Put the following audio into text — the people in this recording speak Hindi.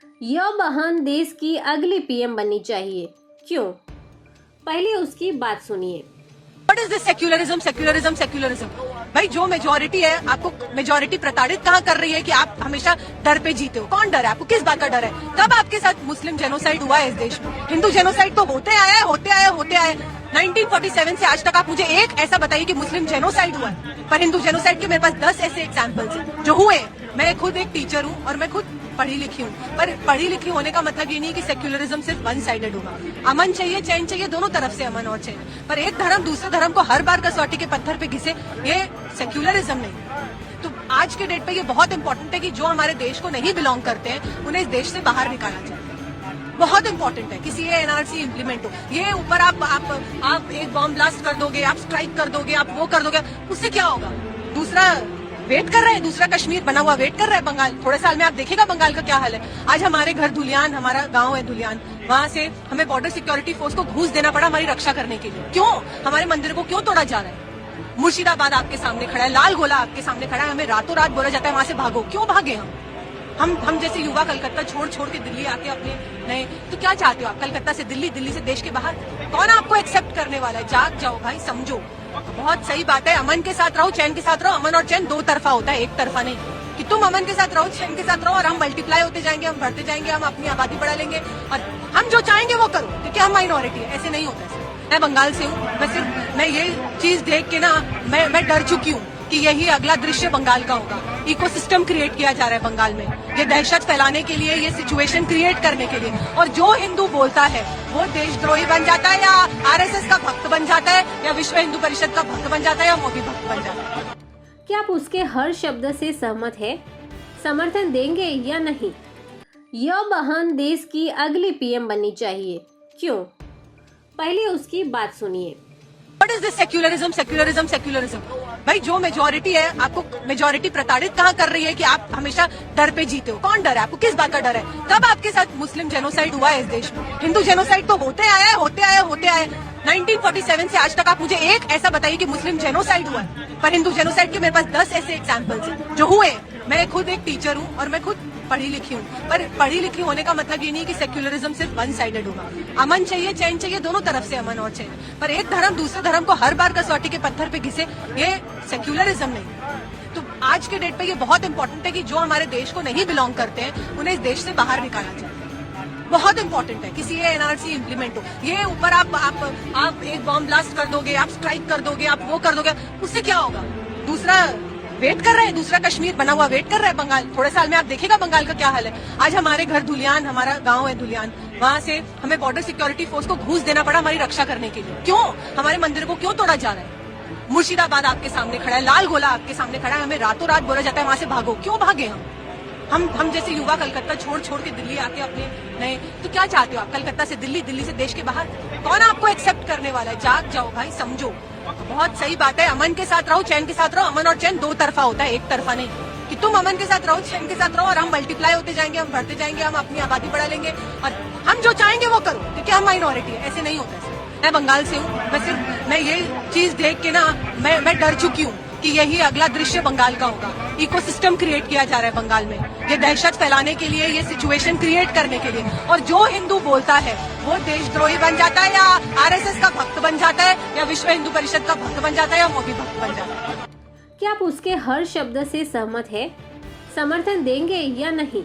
यह बहन देश की अगली पीएम बननी चाहिए। क्यों? पहले उसकी बात सुनिए। What is this secularism, secularism, secularism? भाई जो मेजोरिटी है, आपको मेजोरिटी प्रताड़ित कहाँ कर रही है कि आप हमेशा डर पे जीते हो? कौन डर है आपको? किस बात का डर है? कब आपके साथ मुस्लिम जेनोसाइड हुआ है इस देश में? हिंदू जेनोसाइड तो होते आए 1947 से आज तक आप मुझे एक ऐसा बताइए कि मुस्लिम जेनोसाइड हुआ है। पर हिंदू जेनोसाइड के मेरे पास 10 ऐसे एग्जाम्पल्स हैं जो हुए। मैं खुद एक टीचर हूँ और मैं खुद पढ़ी लिखी हूँ, पर पढ़ी लिखी होने का मतलब ये नहीं कि सेक्युलरिज्म सिर्फ वन साइडेड होगा। अमन चाहिए, चैन चाहिए, दोनों तरफ से अमन और चैन। पर एक धर्म दूसरे धर्म को हर बार कसौटी के पत्थर पे घिसे, ये सेक्युलरिज्म नहीं। तो आज के डेट पे ये बहुत इंपॉर्टेंट है कि जो हमारे देश को नहीं बिलोंग करते हैं उन्हें इस देश से बाहर निकाला जाए। बहुत इंपॉर्टेंट है कि सीए एनआरसी इम्प्लीमेंट हो। ये ऊपर आप एक बॉम्ब ब्लास्ट कर दोगे, आप स्ट्राइक कर दोगे, आप वो कर दोगे, उससे क्या होगा? दूसरा वेट कर रहे हैं, दूसरा कश्मीर बना हुआ वेट कर रहा है बंगाल। थोड़े साल में आप देखेगा बंगाल का क्या हाल है। आज हमारे घर धुलियान, हमारा गांव है धुलियान, वहां से हमें बॉर्डर सिक्योरिटी फोर्स को घूस देना पड़ा हमारी रक्षा करने के लिए। क्यों? हमारे मंदिर को क्यों तोड़ा जा रहा है? मुर्शिदाबाद आपके सामने खड़ा है, लाल गोला आपके सामने खड़ा है, हमें रातों रात बोला जाता है वहां से भागो। क्यों भागे हम जैसे युवा कलकत्ता छोड़ के दिल्ली आके अपने नए, तो क्या चाहते हो आप? कलकत्ता से दिल्ली, दिल्ली से देश के बाहर? कौन आपको एक्सेप्ट करने वाला है? जाग जाओ भाई, समझो। बहुत सही बात है, अमन के साथ रहो, चैन के साथ रहो। अमन और चैन दो तरफा होता है, एक तरफा नहीं। कि तुम अमन के साथ रहो, चैन के साथ रहो और हम मल्टीप्लाई होते जाएंगे, हम बढ़ते जाएंगे, हम अपनी आबादी बढ़ा लेंगे और हम जो चाहेंगे वो करो, क्योंकि हम माइनॉरिटी है। ऐसे नहीं होता है। मैं बंगाल से हूँ, मैं ये चीज देख के ना मैं डर चुकी हूँ कि यही अगला दृश्य बंगाल का होगा। इकोसिस्टम क्रिएट किया जा रहा है बंगाल में, ये दहशत फैलाने के लिए, ये सिचुएशन क्रिएट करने के लिए। और जो हिंदू बोलता है वो देशद्रोही बन जाता है, या आरएसएस का भक्त बन जाता है, या विश्व हिंदू परिषद का भक्त बन जाता है, या मोदी भक्त बन जाता है। क्या आप उसके हर शब्द से सहमत है? समर्थन देंगे या नहीं? यह बहन देश की अगली पीएम बननी चाहिए। क्यों? पहले उसकी बात सुनिए। What is this secularism, secularism, secularism? भाई जो मेजोरिटी है, आपको मेजोरिटी प्रताड़ित कहाँ कर रही है कि आप हमेशा डर पे जीते हो? कौन डर है आपको? किस बात का डर है? कब आपके साथ मुस्लिम जेनोसाइड हुआ है इस देश में? हिंदू जेनोसाइड तो होते आए 1947 से आज तक आप मुझे एक ऐसा बताइए कि मुस्लिम जेनोसाइड हुआ है। पर हिंदू जेनोसाइड के मेरे पास 10 ऐसे एग्जाम्पल्स हैं जो हुए। मैं खुद एक टीचर हूँ और मैं खुद पढ़ी लिखी हूँ, पर पढ़ी लिखी होने का मतलब ये नहीं कि सेक्युलरिज्म सिर्फ वन साइडेड होगा। अमन चाहिए, चैन चाहिए, दोनों तरफ से अमन और चैन। पर एक धर्म दूसरे धर्म को हर बार कसौटी के पत्थर पे घिसे, ये सेक्युलरिज्म नहीं। तो आज के डेट पे ये बहुत इंपॉर्टेंट है कि जो हमारे देश को नहीं बिलोंग करते हैं उन्हें इस देश से बाहर निकाला जाए। बहुत इंपॉर्टेंट है कि सीए एनआरसी इम्प्लीमेंट हो। ये ऊपर आप एक बॉम्ब ब्लास्ट कर दोगे, आप स्ट्राइक कर दोगे, आप वो कर दोगे, उससे क्या होगा? दूसरा वेट कर रहे हैं, दूसरा कश्मीर बना हुआ वेट कर रहा है बंगाल। थोड़े साल में आप देखेगा बंगाल का क्या हाल है। आज हमारे घर धुलियान, हमारा गांव है धुलियान, वहां से हमें बॉर्डर सिक्योरिटी फोर्स को घूस देना पड़ा हमारी रक्षा करने के लिए। क्यों? हमारे मंदिर को क्यों तोड़ा जा रहा है? मुर्शिदाबाद आपके सामने खड़ा है, लाल गोला आपके सामने खड़ा है, हमें रातों रात बोला जाता है वहां से भागो। क्यों भागे हम जैसे युवा कलकत्ता छोड़ के दिल्ली आके अपने नए, तो क्या चाहते हो आप? कलकत्ता से दिल्ली, दिल्ली से देश के बाहर? कौन आपको एक्सेप्ट करने वाला है? जाग जाओ भाई, समझो। बहुत सही बात है, अमन के साथ रहो, चैन के साथ रहो। अमन और चैन दो तरफा होता है, एक तरफा नहीं। कि तुम अमन के साथ रहो, चैन के साथ रहो और हम मल्टीप्लाई होते जाएंगे, हम बढ़ते जाएंगे, हम अपनी आबादी बढ़ा लेंगे और हम जो चाहेंगे वो करो, क्योंकि हम माइनॉरिटी है। ऐसे नहीं होता है। मैं बंगाल से हूँ, मैं ये चीज देख के ना मैं डर चुकी हूँ कि यही अगला दृश्य बंगाल का होगा। इकोसिस्टम क्रिएट किया जा रहा है बंगाल में, ये दहशत फैलाने के लिए, ये सिचुएशन क्रिएट करने के लिए। और जो हिंदू बोलता है वो देशद्रोही बन जाता है, या आरएसएस का भक्त बन जाता है, या विश्व हिंदू परिषद का भक्त बन जाता है, या मोदी भक्त बन जाता है। क्या आप उसके हर शब्द से सहमत है? समर्थन देंगे या नहीं?